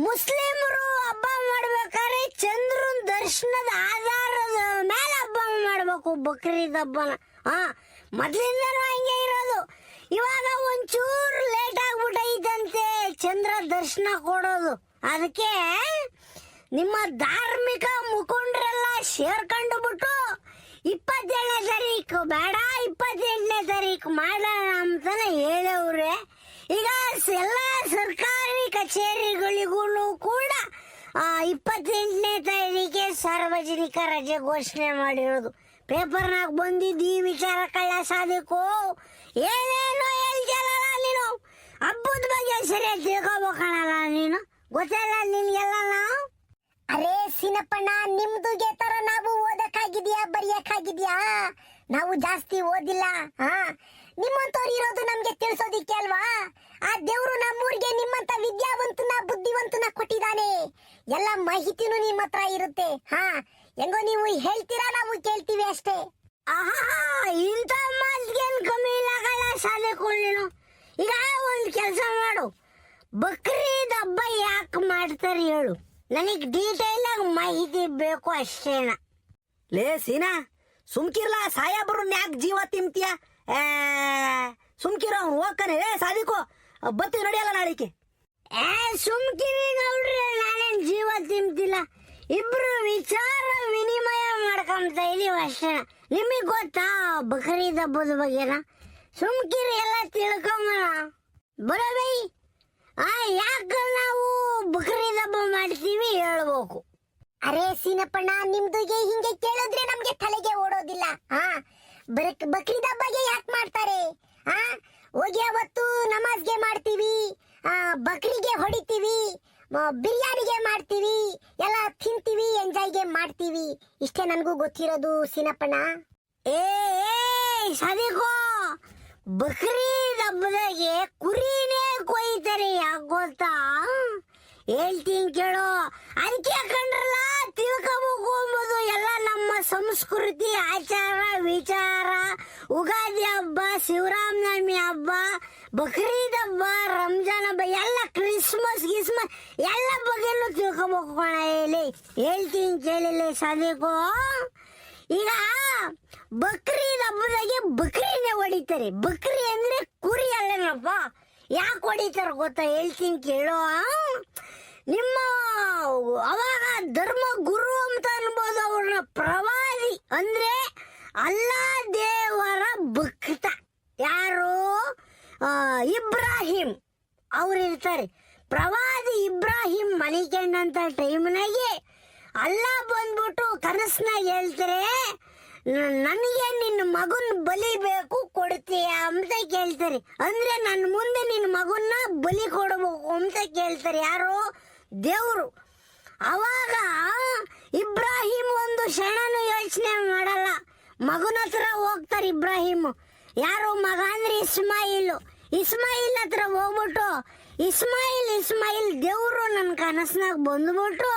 [SPEAKER 1] ಮುಸ್ಲಿಮರು ಹಬ್ಬ ಮಾಡ್ಬೇಕಾದ್ರೆ ಚಂದ್ರನ್ ದರ್ಶನದ ಆಧಾರದ ಮೇಲೆ ಹಬ್ಬ ಮಾಡ್ಬೇಕು ಬಕ್ರೀದ್ ಹಬ್ಬನ. ಮೊದ್ಲಿಂದನೂ ಹಂಗೆ ಇರೋದು. ಇವಾಗ ಒಂಚೂರು ಲೇಟ್ ಆಗ್ಬಿಟ್ಟೈತಂತೆ ಚಂದ್ರ ದರ್ಶನ ಕೊಡೋದು. ಅದಕ್ಕೆ ನಿಮ್ಮ ಧಾರ್ಮಿಕ ಮುಖಂಡರೆಲ್ಲ ಸೇರ್ಕೊಂಡು ಬಿಟ್ಟು 27ನೇ ತಾರೀಕು ಬೇಡ 28ನೇ ತಾರೀಕು ಮಾಡೋಣ ಅಂತಾನೆ ಹೇಳವ್ರೆ. ಈಗ ಎಲ್ಲ ಸರ್ಕಾರಿ ಕಚೇರಿಗಳಿಗೂ ಕೂಡ 28ನೇ ತಾರೀಕಿಗೆ ಸಾರ್ವಜನಿಕ ರಜೆ ಘೋಷಣೆ ಮಾಡಿರೋದು. ಪೇಪರ್ನಾಗ ಬಂದಿದ್ದು ಈ ವಿಚಾರ ಕಳ್ಳ ಸಾದಿಕು. ಏನೇನೋ ಹೇಳ್ತಿಯಲ್ಲ ನೀನು, ಹಬ್ಬದ ಬಗ್ಗೆ ಸರಿಯಾಗಿ ತಿಳ್ಕೊಬೇಕಣಲ್ಲ ನೀನು, ಗೊತ್ತಲ್ಲ ನಿನ್ಗೆಲ್ಲ. ನಾವು
[SPEAKER 2] ಅರೇ ಸೀನಪ್ಪಣ್ಣ, ನಿಮ್ದುಗೆ ತರ ನಾವು ಓದಕ್ಕಾಗಿದ್ಯಾ ಬರೆಯಕ್ಕಾಗಿದ್ಯಾ? ನಾವು ಜಾಸ್ತಿ ಓದಿಲ್ಲ. ನಿಮ್ಮಂತವ್ರು ಇರೋದು ನಮ್ಗೆ ತಿಳಿಸೋದಿಕ್ಕೆ ಅಲ್ವಾ? ಆ ದೇವ್ರು ನಮ್ಮೂರಿಗೆ ನಿಮ್ಮಂತ ವಿದ್ಯಾವಂತನ ಬುದ್ಧಿವಂತನ ಕೊಟ್ಟಿದ್ದಾನೆ. ಎಲ್ಲ ಮಾಹಿತಿನೂ ನಿಮ್ಮ ಹತ್ರ ಇರುತ್ತೆ. ಹೆಂಗೋ ನೀವು ಹೇಳ್ತೀರಾ, ನಾವು ಕೇಳ್ತೀವಿ ಅಷ್ಟೇ.
[SPEAKER 1] ಇಂಥ ಮಾತಿಗೇನು ಕಮ್ಮಿ ಇಲ್ಲ ಕಳ್ಳ ಸಾದಿಕು ನೀನು. ಈಗ ಒಂದು ಕೆಲಸ ಮಾಡು, ಬಕ್ರೀದ್ ಹಬ್ಬ ಯಾಕೆ ಮಾಡ್ತಾರೆ ಹೇಳು, ನನಗೆ ಡೀಟೇಲ್ ಆಗಿ ಮಾಹಿತಿ ಬೇಕು ಅಷ್ಟೇನ. ಲೇ ಸೀನಾ ಸುಮ್ಕಿರ್ಲ, ಸಾಯಾಬ್ರನ್ನ ಯಾಕೆ ಜೀವ ತಿಂತೀಯ? ಸುಮ್ಕಿರೋ ಹೋಗ್ತಾನೆ. ಸಾದಿಕು ಬತ್ತಿ ನಡೆಯಲ್ಲ ನಾಳಿಕೆ. ಸುಮ್ಕಿರಿ ನೋಡ್ರಿ, ನಾನೇನ್ ಜೀವ ತಿಂತಿಲ್ಲ. ಇಬ್ರು ವಿಚಾರ ವಿನಿಮಯ
[SPEAKER 2] ಮಾಡ್ಕೊಂತ ಇದೀವಿ ಅಷ್ಟೇ. ನಿಮಗ್ ಗೊತ್ತಾ ಬಕ್ರೀದ್ ಹಬ್ಬದ ಬಗ್ಗೆನ? ಸುಮ್ಕಿರಿ ಎಲ್ಲ ತಿಳ್ಕೊಂಬಣ ಬರಬೈ. ಯಾಕ ನಾವು ಬಕ್ರೀದ್ ಹಬ್ಬ ಮಾಡ್ತೀವಿ ಹೇಳ್ಬೇಕು. ಅರೆ ಸೀನಪ್ಪಣ್ಣ, ನಿಮ್ದುಗೆ ಹಿಂಗೆ ಕೇಳಿದ್ರೆ ನಮ್ಗೆ ತಲೆಗೆ ಓಡೋದಿಲ್ಲ. ಬಕ್ರೀದ್ ಹಬ್ಬಗೆ ಯಾಕೆ ಮಾಡ್ತಾರೆ? ಹೋಗಿ ಅವತ್ತು ನಮಾಜ್ಗೆ ಮಾಡ್ತೀವಿ, ಬಕ್ರಿಗೆ ಹೊಡಿತೀವಿ, ಬಿರಿಯಾನಿಗೆ ಮಾಡ್ತೀವಿ, ಎಲ್ಲ ತಿಂತೀವಿ, ಎಂಜಾಯ್ಗೆ ಮಾಡ್ತೀವಿ. ಇಷ್ಟೇ ನನ್ಗೂ ಗೊತ್ತಿರೋದು ಸೀನಪ್ಪಣ್ಣ. ಏ ಸದಿಕೋ, ಬಕ್ರೀದ್ ಹಬ್ಬದಾಗೆ ಕುರಿನೇ ಕೊಯ್ತಾರೆ. ಯಾಕೆ ಗೊತ್ತಾ? ಹೇಳ್ತೀನಿ ಕೇಳು. ಅದಕ್ಕೆ ಕಂಡ್ರಲ್ಲ, ತಿಳ್ಕೋಬೇಕು ಎಂಬುದು ಎಲ್ಲ ನಮ್ಮ ಸಂಸ್ಕೃತಿ, ಆಚಾರ ವಿಚಾರ. ಉಗಾದಿ ಹಬ್ಬ, ಶಿವರಾಮನವಮಿ ಹಬ್ಬ, ಬಕ್ರೀದ್ ಹಬ್ಬ, ರಂಜಾನ್ ಹಬ್ಬ, ಎಲ್ಲ ಕ್ರಿಸ್ಮಸ್ ಗಿಸ್ಮಸ್ ಎಲ್ಲ ಬಗ್ಗೆನೂ ತಿಳ್ಕೋಬೇಕು ಕಣ. ಹೇಳ್ತೀನಿ ಕೇಳಿಲ್ಲ ಸದಿಕೋ. ಈಗ ಬಕ್ರೀದ್ ಹಬ್ಬದಾಗೆ ಬಕ್ರಿನೇ ಹೊಡಿತಾರೆ. ಬಕ್ರಿ ಅಂದ್ರೆ ಕುರಿ ಅಲ್ಲೇನಪ್ಪ. ಯಾಕೆ ಹೊಡಿತಾರ ಗೊತ್ತಾ? ಹೇಳ್ತೀನಿ ಕೇಳೋ. ನಿಮ್ಮ ಅವಾಗ ಧರ್ಮ ಗುರು ಅಂತ ಅನ್ಬೋದು ಅವ್ರನ್ನ. ಪ್ರವಾದಿ ಅಂದ್ರೆ ಅಲ್ಲಾ ದೇವರ ಭಕ್ತ. ಯಾರು? ಇಬ್ರಾಹಿಂ ಅವ್ರು ಇರ್ತಾರೆ. ಪ್ರವಾದಿ ಇಬ್ರಾಹಿಂ ಮಲಿಕೊಂಡಂತ ಟೈಮ್ನಾಗೆ ಅಲ್ಲ ಬಂದ್ಬಿಟ್ಟು ಕನಸ್ನಾಗ ಹೇಳ್ತಾರೆ, ನನಗೆ ನಿನ್ನ ಮಗನ್ ಬಲಿ ಬೇಕು, ಕೊಡ್ತೀಯ ಅಂತ ಕೇಳ್ತಾರೆ. ಅಂದ್ರೆ ನನ್ನ ಮುಂದೆ ನಿನ್ನ ಮಗನ್ನ ಬಲಿ ಕೊಡಬೇಕು ಅಂತ ಕೇಳ್ತಾರೆ. ಯಾರು? ದೇವ್ರು. ಅವಾಗ ಇಬ್ರಾಹಿಂ ಒಂದು ಕ್ಷಣನೂ ಯೋಚನೆ ಮಾಡಲ್ಲ, ಮಗನ ಹತ್ರ ಹೋಗ್ತಾರೆ ಇಬ್ರಾಹಿಂ. ಯಾರು ಮಗ ಅಂದ್ರೆ ಇಸ್ಮಾಯಿಲ್ ಹತ್ರ ಹೋಗ್ಬಿಟ್ಟು, ಇಸ್ಮಾಯಿಲ್ ದೇವ್ರು ನನ್ನ ಕನಸ್ನಾಗ ಬಂದ್ಬಿಟ್ಟು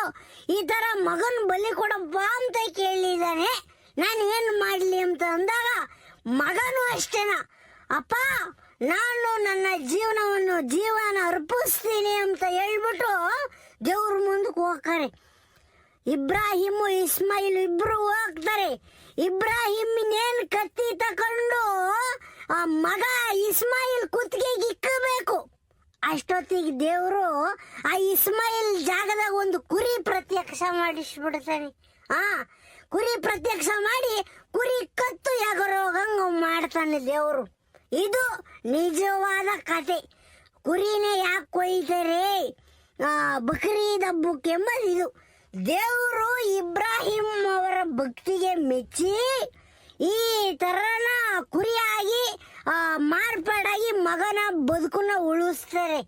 [SPEAKER 2] ಈ ತರ ಮಗನ್ ಬಲಿ ಕೊಡಪ್ಪ ಅಂತ ಕೇಳಿದಾನೆ, ನಾನು ಏನ್ ಮಾಡ್ಲಿ ಅಂತ ಅಂದಾಗ ಮಗನು ಅಷ್ಟೇನ, ಅಪ್ಪ ನಾನು ನನ್ನ ಜೀವನ ಅರ್ಪಿಸ್ತೀನಿ ಅಂತ ಹೇಳ್ಬಿಟ್ಟು ದೇವ್ರ ಮುಂದಕ್ಕೆ ಹೋಗ್ತಾರೆ. ಇಬ್ರಾಹಿಮು ಇಸ್ಮಾಯಿಲ್ ಇಬ್ರು ಹೋಗ್ತಾರೆ. ಇಬ್ರಾಹಿಮಿನೇನ್ ಕತ್ತಿ ತಕೊಂಡು ಆ ಮಗ ಇಸ್ಮಾಯಿಲ್ ಕುತ್ತಿಗೆಗೆ ಇಕ್ಕಬೇಕು. ಅಷ್ಟೊತ್ತಿಗೆ ದೇವರು ಆ ಇಸ್ಮಾಯಿಲ್ ಜಾಗದಾಗ ಒಂದು ಕುರಿ ಪ್ರತ್ಯಕ್ಷ ಮಾಡಿಸ್ಬಿಡ್ತಾನೆ. ಕುರಿ ಪ್ರತ್ಯಕ್ಷ ಮಾಡಿ ಕುರಿ ಕತ್ತು ಯಾಗರೋಗಂಗ ಮಾಡ್ತಾನೆ ದೇವರು. ಇದು ನಿಜವಾದ ಕತೆ. ಕುರಿನೇ ಯಾಕೆ ಕೊಯ್ತಾರೆ ಬಕ್ರೀದ್ ಹಬ್ಬಕ್ಕೆ ಎಂಬುದು ಇದು. ದೇವರು ಇಬ್ರಾಹಿಂ ಅವರ ಭಕ್ತಿಗೆ ಮೆಚ್ಚಿ ಈ ತರನ ಕುರಿಯಾಗಿ ಮಾರ್ಪಾಡಾಗಿ ಮಗನ ಬದುಕನ್ನ ಉಳಿಸ್ತಾರೆ.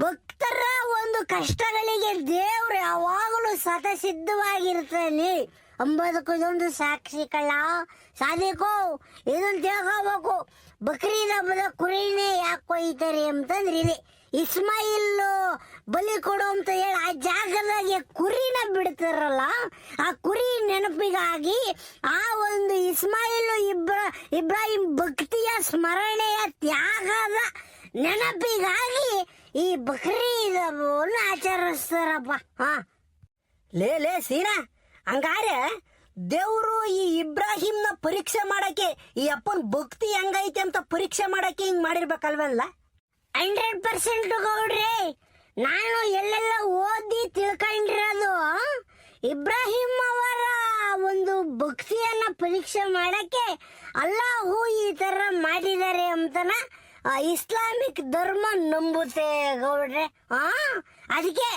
[SPEAKER 2] ಭಕ್ತರ ಒಂದು ಕಷ್ಟಗಳಿಗೆ ದೇವ್ರು ಯಾವಾಗಲೂ ಸಿದ್ಧವಾಗಿರ್ತಾನೆ ಅಂಬೋದಕ್ಕೆ ಇದೊಂದು ಸಾಕ್ಷಿ ಕಳ್ಳ. ಸಾಧಿಕೋ ಇದನ್ನು ತಿಳ್ಕೋಬೇಕು. ಬಕ್ರೀದ್ ಹಬ್ಬದ ಕುರಿನೇ ಯಾಕೆ ಕೊಯ್ತಾರೆ ಅಂತಂದ್ರೆ ಇದೆ. ಇಸ್ಮಾಯಿಲ್ ಬಲಿ ಕೊಡು ಅಂತ ಹೇಳಿ ಆ ಜಾಗದಾಗೆ ಕುರಿನ ಬಿಡ್ತಾರಲ್ಲ, ಆ ಕುರಿ ನೆನಪಿಗಾಗಿ ಆ ಒಂದು ಇಸ್ಮಾಯಿಲ್ ಇಬ್ರಾಹಿಂ ಭಕ್ತಿಯ ಸ್ಮರಣೆಯ ತ್ಯಾಗದ ನೆನಪಿಗಾಗಿ ಈ ಬಕ್ರೀದ್ ಹಬ್ಬವನ್ನು ಆಚರಿಸ್ತಾರಪ್ಪ.
[SPEAKER 1] ಲೇ ಸೀನಾ, ಹಂಗಾರೆ ದೇವ್ರು ಈ ಇಬ್ರಾಹಿಂನ ಪರೀಕ್ಷೆ ಮಾಡಕ್ಕೆ, ಈ ಅಪ್ಪನ ಭಕ್ತಿ ಹೆಂಗೈತೆ ಅಂತ ಪರೀಕ್ಷೆ ಮಾಡಕ್ಕೆ ಹಿಂಗ್ ಮಾಡಿರ್ಬೇಕಲ್ವಲ್ಲ?
[SPEAKER 2] 100% ಗೌಡ್ರೆ. ನಾನು ಎಲ್ಲೆಲ್ಲ ಓದಿ ತಿಳ್ಕೊಂಡಿರೋದು ಇಬ್ರಾಹಿಂ ಅವರ ಒಂದು ಭಕ್ತಿಯನ್ನ ಪರೀಕ್ಷೆ ಮಾಡಕ್ಕೆ ಅಲ್ಲಾಹು ಈ ತರ ಮಾಡಿದ್ದಾರೆ ಅಂತನ ಇಸ್ಲಾಮಿಕ್ ಧರ್ಮ ನಂಬುತ್ತೆ ಗೌಡ್ರೆ. ಅದಕ್ಕೆ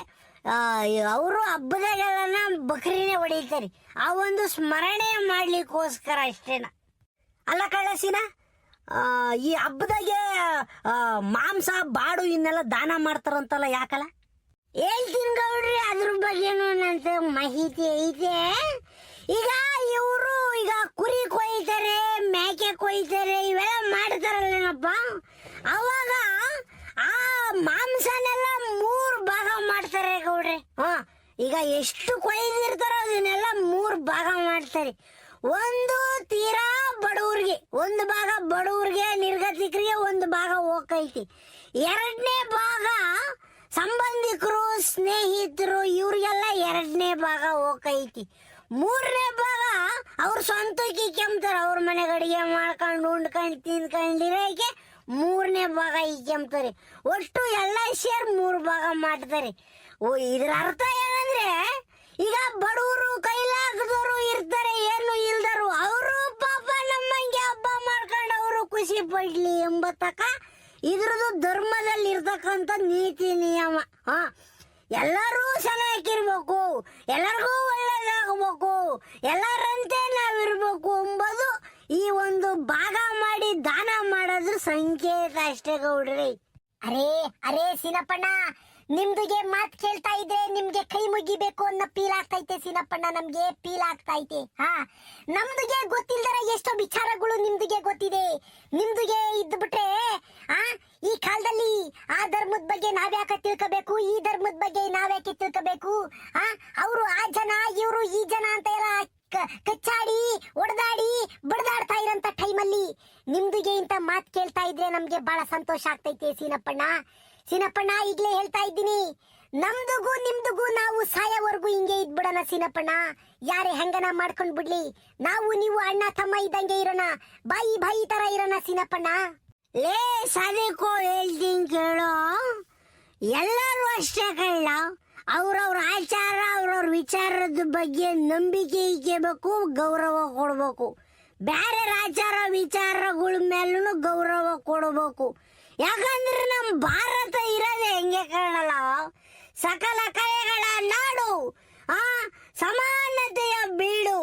[SPEAKER 2] ಅವರು ಹಬ್ಬದಾಗೆಲ್ಲ ಬಕ್ರಿನೇ ಹೊಡಿತಾರೆ, ಆ ಒಂದು ಸ್ಮರಣೆ ಮಾಡ್ಲಿಕ್ಕೋಸ್ಕರ ಅಷ್ಟೇನ.
[SPEAKER 1] ಅಲ್ಲ ಕಳ್ಳಸಿನ, ಈ ಹಬ್ಬದಾಗೆ ಮಾಂಸ ಬಾಡು ಇನ್ನೆಲ್ಲ ದಾನ ಮಾಡ್ತಾರಂತಲ್ಲ, ಯಾಕಲ್ಲ?
[SPEAKER 2] ಹೇಳ್ತೀನಿ ಗೌಡ್ರಿ, ಅದ್ರ ಬಗ್ಗೆನೂ ನಂತ ಮಾಹಿತಿ ಐತೆ. ಈಗ ಇವರು ಕುರಿ ಕೊಯ್ತಾರೆ, ಮೇಕೆ ಕೊಯ್ತಾರೆ, ಇವೆಲ್ಲ ಮಾಡ್ತಾರಲ್ಲೇನಪ್ಪ. ಅವಾಗ ಆ ಮಾಂಸನೆಲ್ಲ 3 ಭಾಗ ಮಾಡ್ತಾರೆ ಗೌಡ್ರೆ. ಈಗ ಎಷ್ಟು ಕೊಯ್ದಿರ್ತಾರೋ ಅದನ್ನೆಲ್ಲ 3 ಭಾಗ ಮಾಡ್ತಾರೆ. ಒಂದು ತೀರಾ ಬಡವ್ರಿಗೆ, ಒಂದು ಭಾಗ ಬಡವ್ರಿಗೆ ನಿರ್ಗತಿಕರಿಗೆ ಒಂದು ಭಾಗ ಹೋಗೈತಿ. 2ನೇ ಭಾಗ ಸಂಬಂಧಿಕರು ಸ್ನೇಹಿತರು ಇವ್ರಿಗೆಲ್ಲ 2ನೇ ಭಾಗ ಹೋಗೈತಿ. 3ನೇ ಭಾಗ ಅವ್ರ ಸ್ವಂತಕ್ಕೆ ಕೆಮ್ತಾರ, ಅವ್ರ ಮನೆಗೆ ಅಡಿಗೆ ಮಾಡ್ಕೊಂಡು ಉಂಡ್ಕೊಂಡು ತಿಂದ್ಕೊಂಡಿರೋಕೆ 3ನೇ ಭಾಗ ಇಕ್ಕೆಂಬ್ತಾರೆ. ಒಟ್ಟು ಎಲ್ಲ ಸೇರಿ 3 ಭಾಗ ಮಾಡ್ತಾರೆ. ಇದ್ರ ಅರ್ಥ ಏನಂದ್ರೆ ಈಗ ಬಡವರು ಕೈಲಾಗದವರು ಇರ್ತಾರೆ, ಏನು ಇಲ್ದರು, ಅವರು ಪಾಪ ನಮ್ಮಂಗೆ ಹಬ್ಬ ಮಾಡ್ಕೊಂಡು ಅವರು ಖುಷಿ ಪಡ್ಲಿ ಎಂಬ ತಕ ಇದ್ರದ್ದು ಧರ್ಮದಲ್ಲಿ ಇರ್ತಕ್ಕಂಥ ನೀತಿ ನಿಯಮ. ಎಲ್ಲರೂ ಚೆನ್ನಾಗಿರ್ಬೇಕು, ಎಲ್ಲರಿಗೂ ಒಳ್ಳೇದಾಗಬೇಕು, ಎಲ್ಲರಂತೆ ನಾವಿರ್ಬೇಕು ಎಂಬುದು ಈ ಒಂದು ಭಾಗ ಮಾಡಿ ದಾನ ಮಾಡೋದ್ರ ಸಂಕೇತ ಅಷ್ಟೇ ಗೌಡ್ರಿ. ಅರೇ ಅರೇ ಸೀನಪ್ಪಣ್ಣ, ನಿಮ್ದುಗೆ ಮಾತ್ ಕೇಳ್ತಾ ಇದ್ರೆ ನಿಮ್ಗೆ ಕೈ ಮುಗಿಬೇಕು ಅನ್ನೋ ಫೀಲ್ ಆಗ್ತೈತೆ ಸೀನಪ್ಪಣ್ಣ, ನಮ್ಗೆ ಫೀಲ್ ಆಗ್ತೈತೆ. ನಮ್ದುಗೆ ಗೊತ್ತಿಲ್ದರ ಎಷ್ಟೋ ವಿಚಾರಗಳು ನಿಮ್ದುಗೆ ಗೊತ್ತಿದೆ. ನಿಮ್ದುಗೆ ಇದ್ದು ಬಿಟ್ರೆ ಈ ಕಾಲದಲ್ಲಿ ಆ ಧರ್ಮದ ಬಗ್ಗೆ ನಾವ್ಯಾಕೆ ತಿಳ್ಕೋಬೇಕು, ಈ ಧರ್ಮದ ಬಗ್ಗೆ ನಾವ್ಯಾಕೆ ತಿಳ್ಕೋಬೇಕು, ಅವರು ಆ ಜನ ಇವರು ಈ ಜನ ಅಂತ ಎಲ್ಲ ಕಚ್ಚಾಡಿ ಒಡೆದಾಡಿ ಬಡ್ದಾಡ್ತಾ ಇರೋಂತ ಟೈಮಲ್ಲಿ ನಿಮ್ದುಗೆ ಇಂತ ಮಾತ್ ಕೇಳ್ತಾ ಇದ್ರೆ ನಮ್ಗೆ ಬಹಳ ಸಂತೋಷ ಆಗ್ತೈತೆ ಸೀನಪ್ಪಣ್ಣ. ಸೀನಪ್ಪಣ್ಣ ಈಗ್ಲೇ ಹೇಳ್ತಾ ಇದ್ದೀನಿ, ನಮ್ದುಗೂ ನಿಮ್ದುಗೂ ನಾವು ಸಾಯೋವರೆಗೂ ಹಿಂಗೆ ಇದ್ಬಿಡೋಣ ಸೀನಪ್ಪಣ್ಣ. ಯಾರೇ ಹೆಂಗನ ಮಾಡ್ಕೊಂಡ್ ಬಿಡ್ಲಿ, ನಾವು ನೀವು ಅಣ್ಣ ತಮ್ಮ ಇದ್ದಂಗೆ ಇರೋಣ, ಬಾಯಿ ಬಾಯಿ ತರ ಇರೋಣ ಸೀನಪ್ಪಣ್ಣ. ಲೇ ಸಾಧಿಕೋ ಹೇಳ್ತೀನಿ ಕೇಳೋ, ಎಲ್ಲರೂ ಅಷ್ಟೇ ಕಳ್ಳ. ಅವ್ರವ್ರ ಆಚಾರ ಅವ್ರವ್ರ ವಿಚಾರದ ಬಗ್ಗೆ ನಂಬಿಕೆ ಇಕ್ಕೋಬೇಕು, ಗೌರವ ಕೊಡ್ಬೇಕು. ಬೇರೆ ಆಚಾರ ವಿಚಾರಗಳ ಮೇಲೂ ಗೌರವ ಕೊಡಬೇಕು. ಯಾಕಂದ್ರೆ ನಮ್ಮ ಭಾರತ ಇರೋದೇ ಹೆಂಗೆ ಕಾಣಲ್ಲ, ಸಕಲ ಕಲೆಗಳ ನಾಡು, ಸಮಾನತೆಯ ಬೀಡು,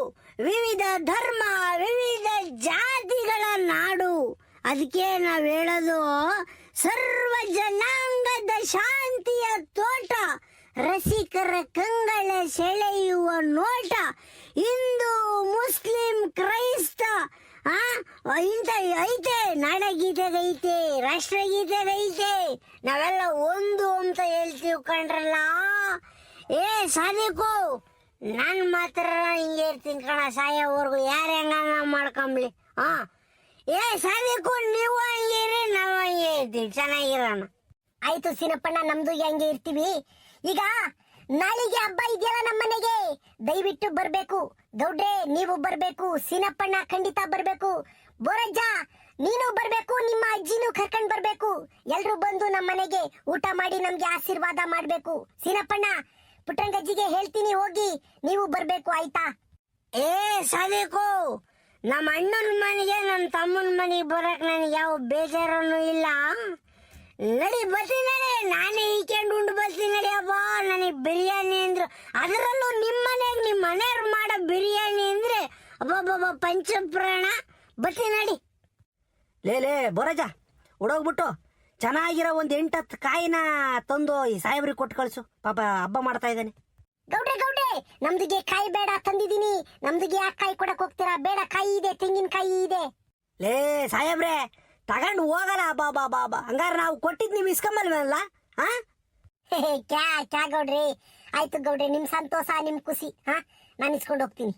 [SPEAKER 2] ವಿವಿಧ ಧರ್ಮ ವಿವಿಧ ಜಾತಿಗಳ ನಾಡು. ಅದಕ್ಕೆ ನಾವ್ ಹೇಳೋದು ಸರ್ವ ಜನಾಂಗದ ಶಾಂತಿಯ ತೋಟ, ರಸಿಕರ ಕಂಗಳ ಸೆಳೆಯುವ ನೋಟ, ಹಿಂದೂ ಮುಸ್ಲಿಂ ಕ್ರೈಸ್ತ ಇಂತ ಐತೆ, ನಾಡಗೀತೆಗೈತೆ, ರಾಷ್ಟ್ರಗೀತೆಗೈತೆ, ನಾವೆಲ್ಲ ಒಂದು ಅಂತ ಹೇಳ್ತೀವಿ ಕಂಡ್ರಲ್ಲ. ಏ ಸಾಧಿಕು, ನಾನ್ ಮಾತ್ರ ಹಿಂಗೆ ಇರ್ತೀನಿ ಕಣ ಸಾಯೋವರೆಗೂ, ಯಾರ ಹೆಂಗ ಮಾಡ್ಕೊಂಬ್ಲಿ. ಏ ಸಾಧಿಕು, ನೀವು ಹಂಗೆ ಇರಿ, ನಾವು ಹಂಗೆ ಇರ್ತೀವಿ, ಚೆನ್ನಾಗಿರೋಣ. ಆಯ್ತು ಸೀನಪ್ಪಣ್ಣ, ನಮ್ದು ಹಂಗೆ ಇರ್ತೀವಿ. ಈಗ ನಾಳೆಗೆ ಹಬ್ಬ ಇದೆಯಲ್ಲ ನಮ್ಮ ಮನೆಗೆ, ದಯವಿಟ್ಟು ಬರ್ಬೇಕು. ಗೌಡ್ರೆ ನೀವು ಬರ್ಬೇಕು, ಸೀನಪ್ಪಣ್ಣ ಖಂಡಿತ ಬರ್ಬೇಕು, ಬೋರಜ್ಜ ನೀನು ಬರ್ಬೇಕು, ನಿಮ್ಮ ಅಜ್ಜಿನೂ ಕರ್ಕೊಂಡ್ ಬರ್ಬೇಕು. ಎಲ್ರು ಬಂದು ನಮ್ಮ ಮನೆಗೆ ಊಟ ಮಾಡಿ ನಮ್ಗೆ ಆಶೀರ್ವಾದ ಮಾಡ್ಬೇಕು. ಸೀನಪ್ಪಣ್ಣ ಪುಟ್ಟಂಗಜ್ಜಿಗೆ ಹೇಳ್ತೀನಿ ಹೋಗಿ ನೀವು ಬರ್ಬೇಕು, ಆಯ್ತಾ? ಏ ಸಾಧಿಕು, ನಮ್ಮ ಅಣ್ಣನ ಮನೆಗೆ ನಮ್ಮ ತಮ್ಮನ ಮನೆಗೆ ಬರಕ್ ನನಗೆ ಯಾವ ಬೇಜಾರನು ಇಲ್ಲ. ನಡಿ ಬರ್ತೀನಿ, ನಡಿ, ನಾನೇ ಈಕೆಂಡ್ ಉಂಡು ಬರ್ತೀನಿ ನಡಿ. ಹಬ್ಬ ನನಗೆ ಬಿರಿಯಾನಿ ಅಂದ್ರು, ಅದರಲ್ಲೂ ನಿಮ್ಮ ಮನೆಯಾಗ ನಿಮ್ಮ ಮನೆಯವ್ರು ಮಾಡೋ ಬಿರಿಯಾನಿ ಅಂದ್ರೆ ಅಬ್ಬಬ್ಬ ಪಂಚಪ್ರಾಣ. ಬರ್ತೀನಿ ನಡಿ.
[SPEAKER 1] ಲೇ ಬೋರಜ, ಹುಡೋಗ್ಬಿಟ್ಟು ಚೆನ್ನಾಗಿರೋ ಒಂದು 8-10 ಕಾಯಿನ ತಂದು ಈ ಸಾಹೇಬ್ರಿಗೆ ಕೊಟ್ಟು ಕಳ್ಸು, ಪಾಪ ಹಬ್ಬ ಮಾಡ್ತಾ ಇದ್ದಾನೆ.
[SPEAKER 2] ಗೌಡ್ರೆ ಗೌಡ್ರೆ, ನಮ್ದಿಗೆ ಕಾಯಿ ಬೇಡ ತಂದಿದ್ದೀನಿ, ನಮ್ದಿಗೆ ಯಾಕೆ ಕಾಯಿ ಕೊಡಕ್ ಹೋಗ್ತೀರಾ? ಬೇಡ, ಕಾಯಿ ಇದೆ, ತೆಂಗಿನಕಾಯಿ ಇದೆ.
[SPEAKER 1] ಲೇ ಸಾಹೇಬ್ರೆ, ತಗೊಂಡು ಹೋಗಲ್ಲ. ಬಾ ಹಂಗಾರ ನಾವು ಕೊಟ್ಟಿದ್ ನೀವು ಇಸ್ಕೊಂಬಲ್ವಲ್ಲ?
[SPEAKER 2] ಕ್ಯಾ ಗೌಡ್ರಿ, ಆಯ್ತು ಗೌಡ್ರೆ, ನಿಮ್ ಸಂತೋಷ ನಿಮ್ ಖುಷಿ, ನಾನು ಇಸ್ಕೊಂಡು ಹೋಗ್ತೀನಿ.